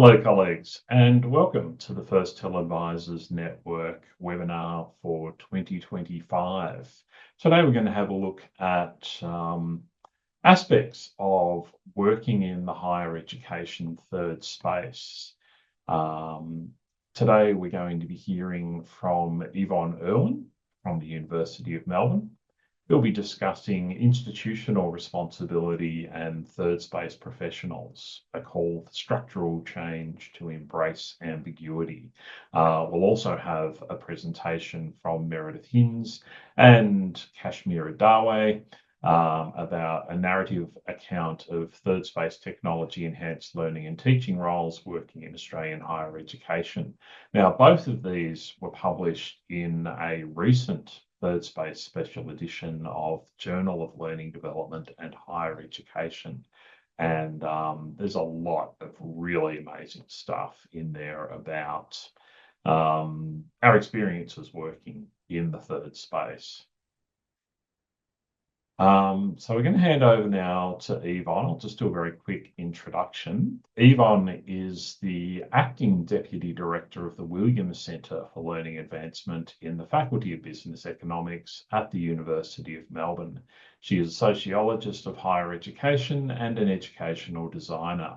Hello, colleagues, and welcome to the first TELedvisors Network webinar for 2025. Today, we're going to have a look at aspects of working in the higher education third space. Today, we're going to be hearing from Evonne Irwin from the University of Melbourne. We'll be discussing institutional responsibility and third space professionals, a call for structural change to embrace ambiguity. We'll also have a presentation from Meredith Hinze and Kashmira Dave about a narrative account of third space technology enhanced learning and teaching roles working in Australian higher education. Now, both of these were published in a recent third space special edition of Journal of Learning Development and Higher Education. And there's a lot of really amazing stuff in there about our experiences working in the third space. So we're going to hand over now to Evonne. I'll just do a very quick introduction. Evonne is the Acting Deputy Director of the Williams Centre for Learning Advancement in the Faculty of Business Economics at the University of Melbourne. She is a sociologist of higher education and an educational designer.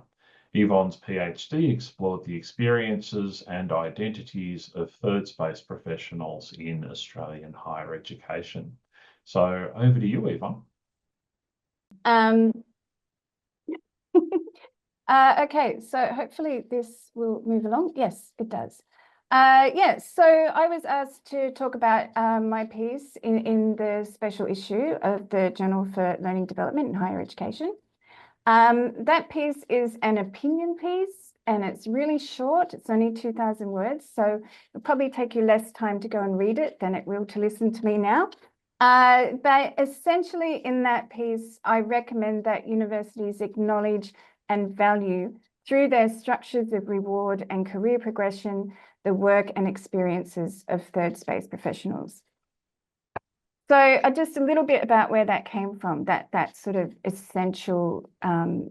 Evonne's PhD explored the experiences and identities of third space professionals in Australian higher education. So over to you, Evonne. Okay, so hopefully this will move along. Yes, it does. Yes, so I was asked to talk about my piece in the special issue of the Journal for Learning Development and Higher Education. That piece is an opinion piece and it's really short. It's only 2,000 words, so it'll probably take you less time to go and read it than it will to listen to me now. But essentially in that piece, I recommend that universities acknowledge and value through their structures of reward and career progression, the work and experiences of third space professionals. So just a little bit about where that came from, that sort of essential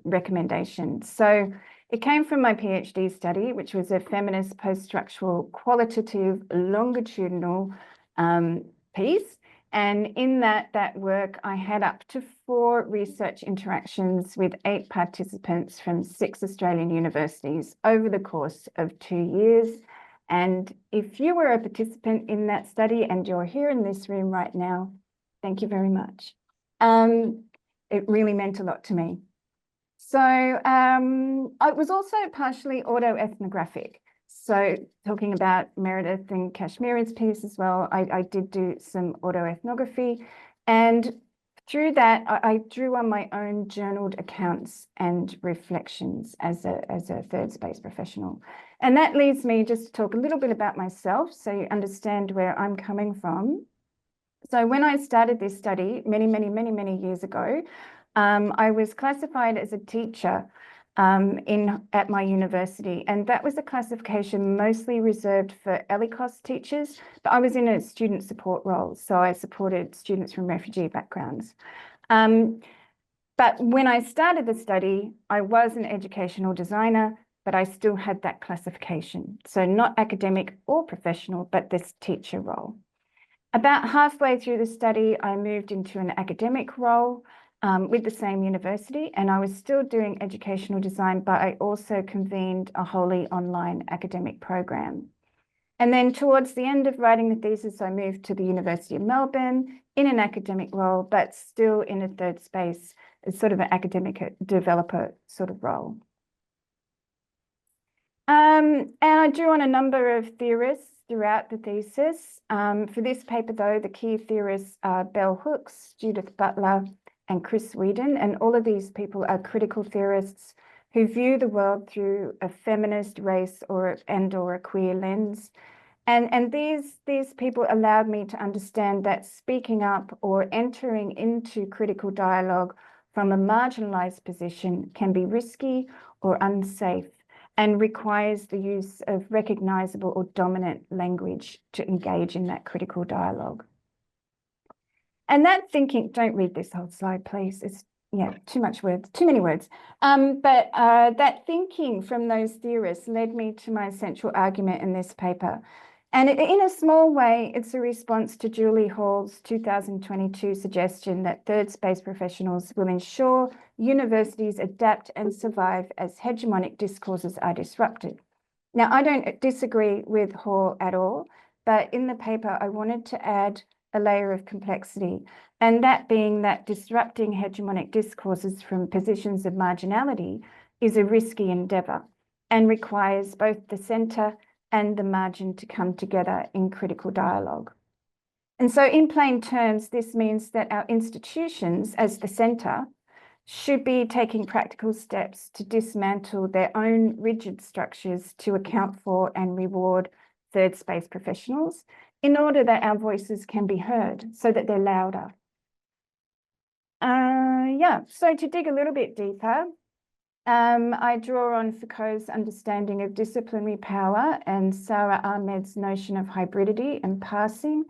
recommendation. So it came from my PhD study, which was a feminist post-structural qualitative longitudinal piece. And in that work, I had up to 4 research interactions with 8 participants from 6 Australian universities over the course of 2 years. And if you were a participant in that study and you're here in this room right now, thank you very much. It really meant a lot to me. So it was also partially autoethnographic. So talking about Meredith and Kashmira's piece as well, I did do some autoethnography, and through that I drew on my own journaled accounts and reflections as a third space professional. And that leads me just to talk a little bit about myself so you understand where I'm coming from. So when I started this study many years ago, I was classified as a teacher at my university, and that was a classification mostly reserved for ELICOS teachers, but I was in a student support role, so I supported students from refugee backgrounds. But when I started the study, I was an educational designer, but I still had that classification, so not academic or professional, but this teacher role. About halfway through the study, I moved into an academic role with the same university, and I was still doing educational design, but I also convened a wholly online academic program. And then towards the end of writing the thesis, I moved to the University of Melbourne in an academic role, but still in a third space, as sort of an academic developer sort of role. And I drew on a number of theorists throughout the thesis. For this paper, though, the key theorists are Bell Hooks, Judith Butler, and Chris Whedon, and all of these people are critical theorists who view the world through a feminist, race, or a queer lens. And these people allowed me to understand that speaking up or entering into critical dialogue from a marginalized position can be risky or unsafe and requires the use of recognizable or dominant language to engage in that critical dialogue. And that thinking, don't read this whole slide, please. It's yeah, too many words. But that thinking from those theorists led me to my central argument in this paper. And in a small way, it's a response to Julie Hall's 2022 suggestion that third space professionals will ensure universities adapt and survive as hegemonic discourses are disrupted. Now, I don't disagree with Hall at all, but in the paper, I wanted to add a layer of complexity, and that being that disrupting hegemonic discourses from positions of marginality is a risky endeavour and requires both the centre and the margin to come together in critical dialogue. And so in plain terms, this means that our institutions as the centre should be taking practical steps to dismantle their own rigid structures to account for and reward third space professionals in order that our voices can be heard, so that they're louder. So to dig a little bit deeper, I draw on Foucault's understanding of disciplinary power and Sarah Ahmed's notion of hybridity and passing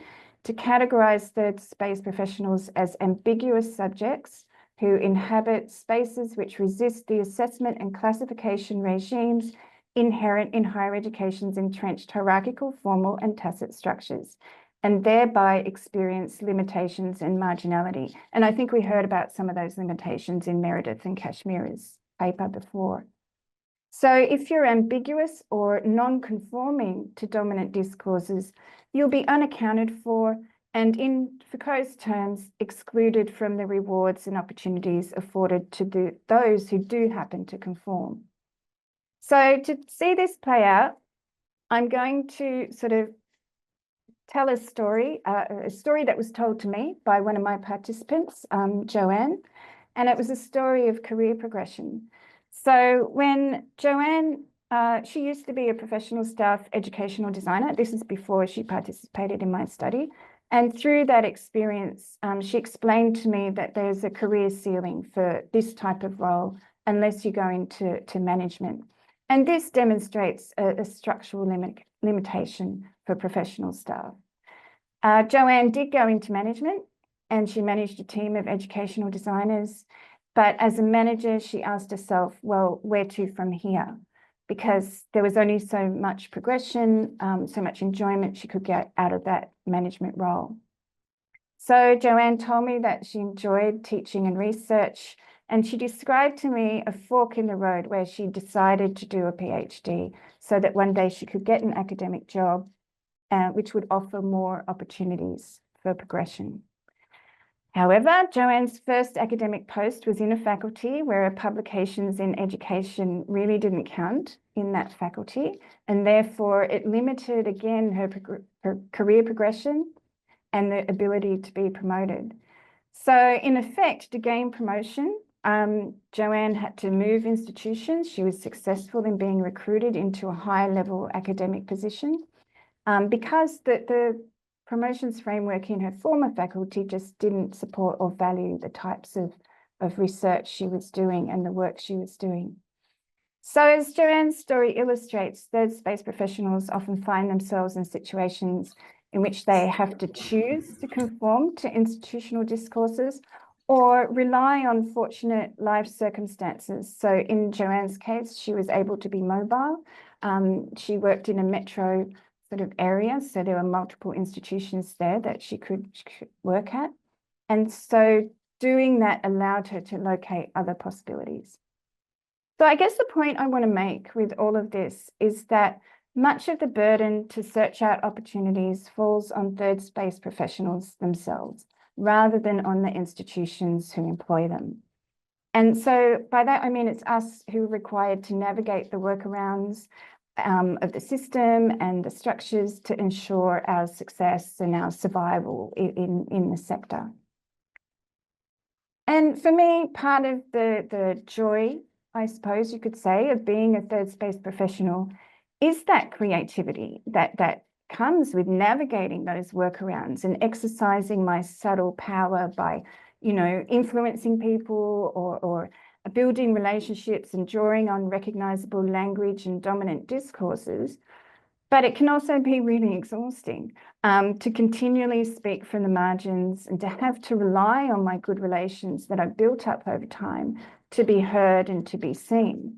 to categorize third space professionals as ambiguous subjects who inhabit spaces which resist the assessment and classification regimes inherent in higher education's entrenched hierarchical, formal, and tacit structures, and thereby experience limitations and marginality. And I think we heard about some of those limitations in Meredith and Kashmira's paper before. So if you're ambiguous or non-conforming to dominant discourses, you'll be unaccounted for and, in Foucault's terms, excluded from the rewards and opportunities afforded to those who do happen to conform. So to see this play out, I'm going to sort of tell a story that was told to me by one of my participants, Joanne, and it was a story of career progression. So when Joanne, she used to be a professional staff educational designer. This is before she participated in my study. And through that experience, she explained to me that there's a career ceiling for this type of role unless you go into management. And this demonstrates a structural limitation for professional staff. Joanne did go into management and she managed a team of educational designers. But as a manager, she asked herself, well, where to from here? Because there was only so much progression, so much enjoyment she could get out of that management role. So Joanne told me that she enjoyed teaching and research, and she described to me a fork in the road where she decided to do a PhD so that one day she could get an academic job, which would offer more opportunities for progression. However, Joanne's first academic post was in a faculty where her publications in education really didn't count in that faculty, and therefore it limited again her career progression and the ability to be promoted. So in effect, to gain promotion, Joanne had to move institutions. She was successful in being recruited into a higher level academic position because the promotions framework in her former faculty just didn't support or value the types of research she was doing and the work she was doing. So as Joanne's story illustrates, third space professionals often find themselves in situations in which they have to choose to conform to institutional discourses or rely on fortunate life circumstances. So in Joanne's case, she was able to be mobile. She worked in a metro sort of area, so there were multiple institutions there that she could work at. And so doing that allowed her to locate other possibilities. So I guess the point I want to make with all of this is that much of the burden to search out opportunities falls on third space professionals themselves, rather than on the institutions who employ them. And so by that, I mean, it's us who are required to navigate the workarounds of the system and the structures to ensure our success and our survival in the sector. And for me, part of the joy, I suppose you could say, of being a third space professional is that creativity that comes with navigating those workarounds and exercising my subtle power by, influencing people or building relationships and drawing on recognizable language and dominant discourses. But it can also be really exhausting to continually speak from the margins and to have to rely on my good relations that I've built up over time to be heard and to be seen.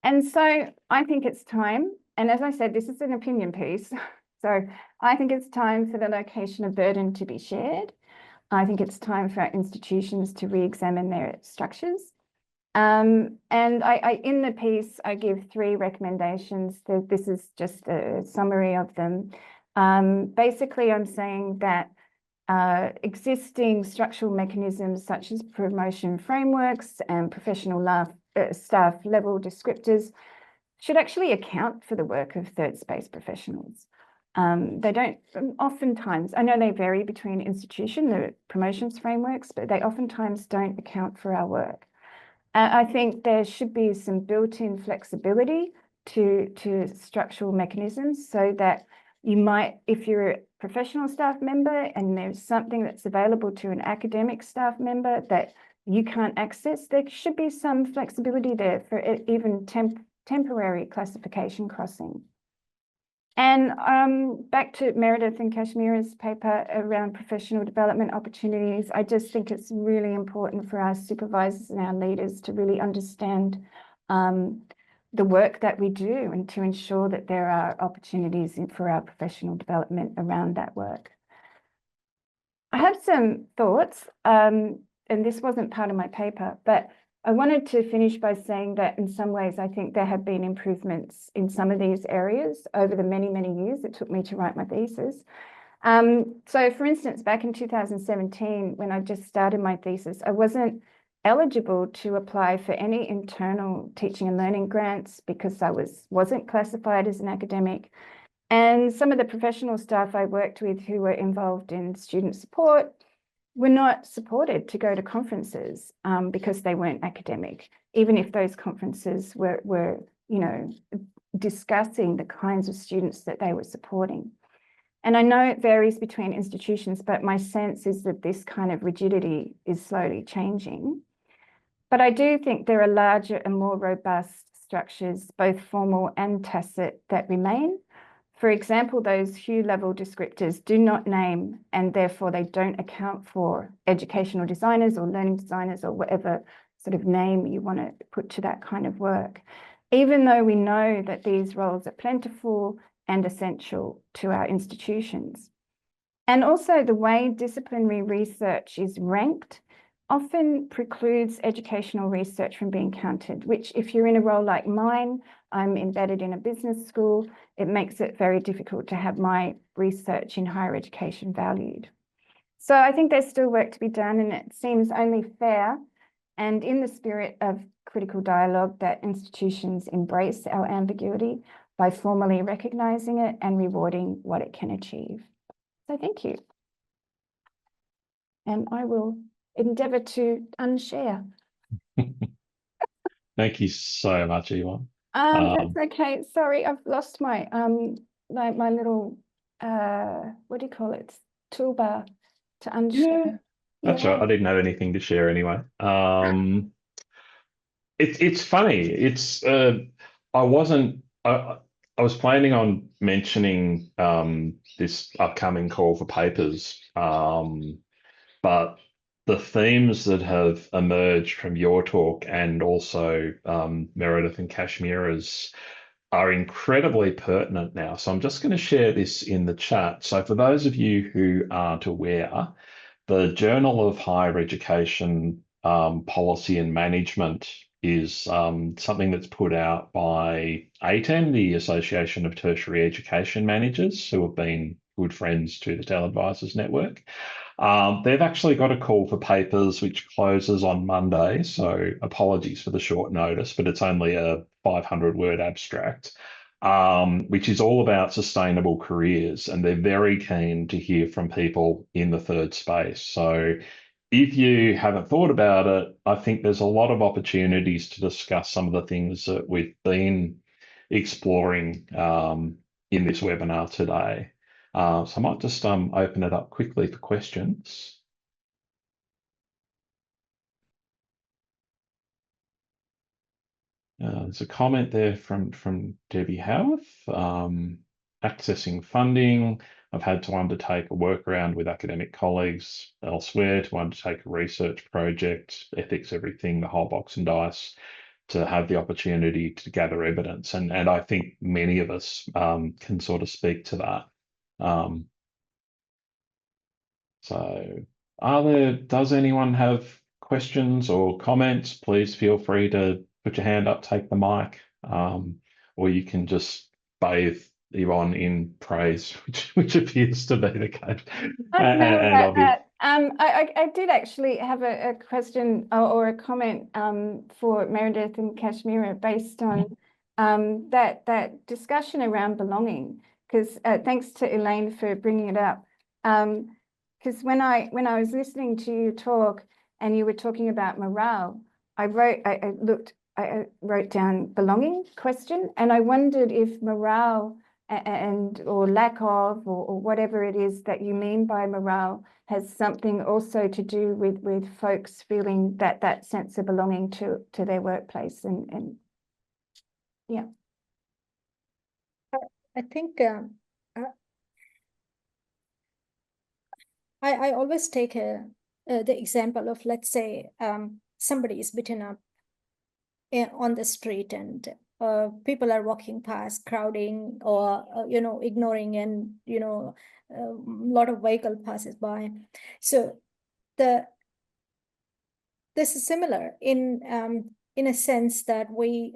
And so I think it's time, and as I said, this is an opinion piece, so I think it's time for the location of burden to be shared. I think it's time for our institutions to re-examine their structures. And in the piece, I give 3 recommendations. This is just a summary of them. Basically, I'm saying that existing structural mechanisms such as promotion frameworks and professional staff level descriptors should actually account for the work of third space professionals. They don't oftentimes, I know they vary between institution, the promotions frameworks, but they oftentimes don't account for our work. I think there should be some built-in flexibility to structural mechanisms so that you might, if you're a professional staff member and there's something that's available to an academic staff member that you can't access, there should be some flexibility there for even temporary classification crossing. And back to Meredith and Kashmira's paper around professional development opportunities, I just think it's really important for our supervisors and our leaders to really understand the work that we do and to ensure that there are opportunities for our professional development around that work. I have some thoughts, and this wasn't part of my paper, but I wanted to finish by saying that in some ways, I think there have been improvements in some of these areas over the many, many years it took me to write my thesis. So for instance, back in 2017, when I just started my thesis, I wasn't eligible to apply for any internal teaching and learning grants because I wasn't classified as an academic. And some of the professional staff I worked with who were involved in student support were not supported to go to conferences because they weren't academic, even if those conferences were discussing the kinds of students that they were supporting. And I know it varies between institutions, but my sense is that this kind of rigidity is slowly changing. But I do think there are larger and more robust structures, both formal and tacit, that remain. For example, those Hugh level descriptors do not name, and therefore they don't account for educational designers or learning designers or whatever sort of name you want to put to that kind of work, even though we know that these roles are plentiful and essential to our institutions. And also the way disciplinary research is ranked often precludes educational research from being counted, which if you're in a role like mine, I'm embedded in a business school, it makes it very difficult to have my research in higher education valued. So I think there's still work to be done, and it seems only fair and in the spirit of critical dialogue that institutions embrace our ambiguity by formally recognizing it and rewarding what it can achieve. So thank you. And I will endeavour to unshare. Thank you so much, Evonne. That's okay. Sorry, I've lost my my little what do you call it? Toolbar to unshare. Yeah, that's right. I didn't have anything to share anyway. It's funny. It's I wasn't. I was planning on mentioning this upcoming call for papers, but the themes that have emerged from your talk and also Meredith and Kashmira's are incredibly pertinent now. So I'm just going to share this in the chat. So for those of you who aren't aware, the Journal of Higher Education Policy and Management is something that's put out by ATEM, the Association of Tertiary Education Managers, who have been good friends to the TELedvisors network. They've actually got a call for papers which closes on Monday, so apologies for the short notice, but it's only a 500-word abstract, which is all about sustainable careers, and they're very keen to hear from people in the third space. So if you haven't thought about it, I think there's a lot of opportunities to discuss some of the things that we've been exploring in this webinar today. So I might just open it up quickly for questions. There's a comment there from Debbie Howarth. Accessing funding. I've had to undertake a workaround with academic colleagues elsewhere to undertake a research project, ethics, everything, the whole box and dice, to have the opportunity to gather evidence. And I think many of us can sort of speak to that. So does anyone have questions or comments? Please feel free to put your hand up, take the mic, or you can just bathe Evonne in praise, which appears to be the case. And I did actually have a question or a comment for Meredith and Kashmira based on that discussion around belonging. Because thanks to Elaine for bringing it up. Because when I was listening to you talk and you were talking about morale, I wrote down belonging question, and I wondered if morale or lack of or whatever it is that you mean by morale has something also to do with folks feeling that sense of belonging to their workplace and yeah. I think I always take the example of, let's say, somebody is beaten up on the street and people are walking past, crowding or ignoring, and a lot of vehicle passes by. So this is similar in a sense that we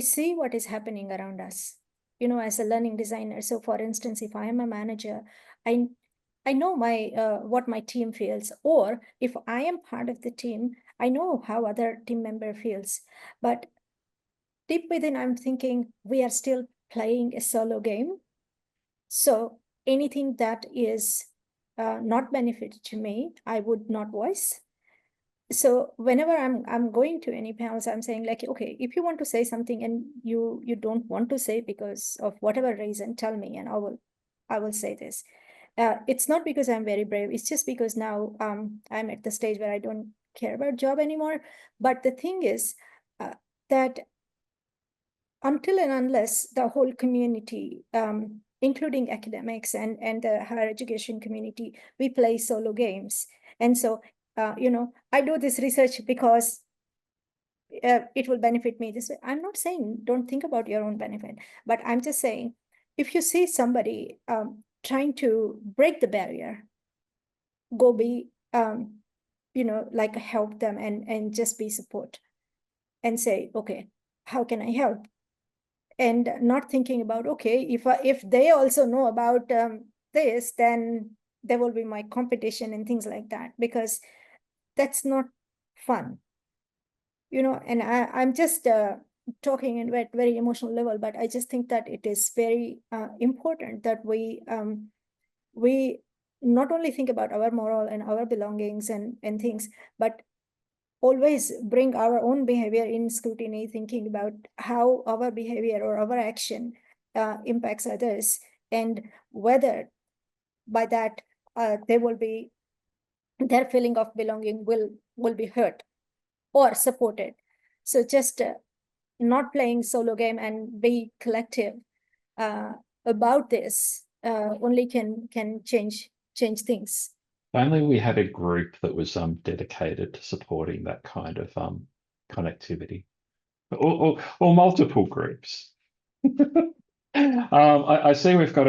see what is happening around us, as a learning designer. So for instance, if I am a manager, I know what my team feels, or if I am part of the team, I know how other team member feels. But deep within, I'm thinking we are still playing a solo game. So anything that is not beneficial to me, I would not voice. So whenever I'm going to any panels, I'm saying like, okay, if you want to say something and you don't want to say because of whatever reason, tell me and I will say this. It's not because I'm very brave. It's just because now I'm at the stage where I don't care about job anymore. But the thing is that until and unless the whole community, including academics and the higher education community, we play solo games. And so, I do this research because it will benefit me this way. I'm not saying don't think about your own benefit, but I'm just saying, if you see somebody trying to break the barrier, go be, like help them and just be support and say, okay, how can I help? And not thinking about, okay, if they also know about this, then there will be my competition and things like that, because that's not fun, and I'm just talking in a very emotional level, but I just think that it is very important that we not only think about our moral and our belongings and things, but always bring our own behavior in scrutiny, thinking about how our behavior or our action impacts others, and whether by that their feeling of belonging will be hurt or supported. So just not playing solo game and be collective about this only can change things. Finally, we had a group that was dedicated to supporting that kind of connectivity, or multiple groups. I see we've got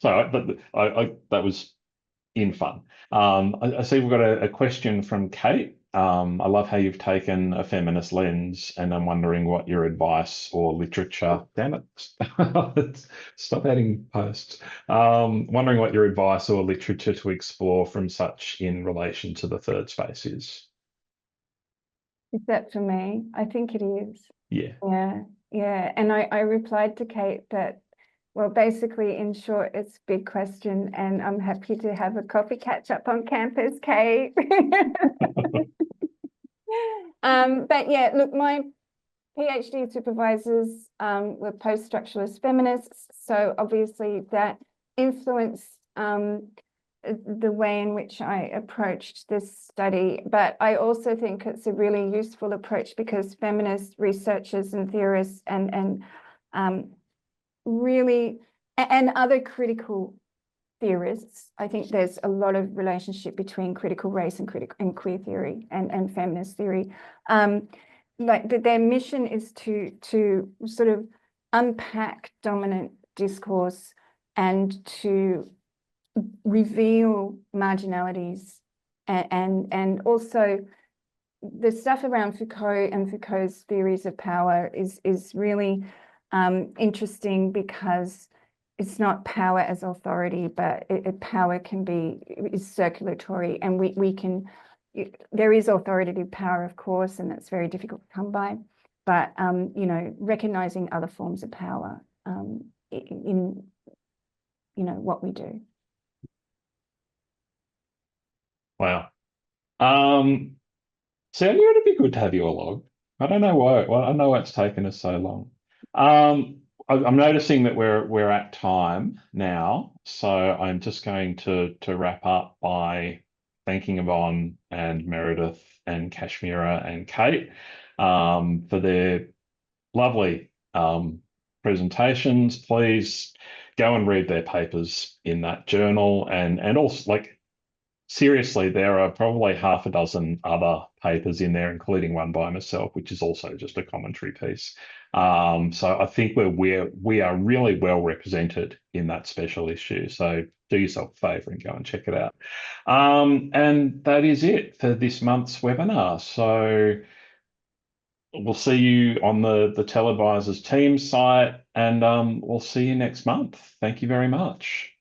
sorry, that was in fun. I see we've got a question from Kate. I love how you've taken a feminist lens, and I'm wondering what your advice or literature, damn it, stop adding posts. Wondering what your advice or literature to explore from such in relation to the third space is. Is that for me? I think it is. Yeah. Yeah. And I replied to Kate that, well, basically, in short, it's a big question, and I'm happy to have a coffee catch up on campus, Kate. But yeah, look, my PhD supervisors were post-structuralist feminists, so obviously that influenced the way in which I approached this study, but I also think it's a really useful approach because feminist researchers and theorists and really, and other critical theorists, I think there's a lot of relationship between critical race and queer theory and feminist theory. Like their mission is to sort of unpack dominant discourse and to reveal marginalities and also the stuff around Foucault and Foucault's theories of power is really interesting because it's not power as authority, but power is circulatory, and we can, there is authoritative power, of course, and it's very difficult to come by, but you know, recognizing other forms of power in you know what we do. Wow. Sonia, it'd be good to have you along. I don't know why. Well, I know why it's taken us so long. I'm noticing that we're at time now, so I'm just going to wrap up by thanking Evonne and Meredith and Kashmira and Kate for their lovely presentations. Please go and read their papers in that journal, and also, like, seriously, there are probably half a dozen other papers in there, including one by myself, which is also just a commentary piece. So I think we are really well represented in that special issue. So do yourself a favour and go and check it out. And that is it for this month's webinar. So we'll see you on the TELedvisors team site, and we'll see you next month. Thank you very much.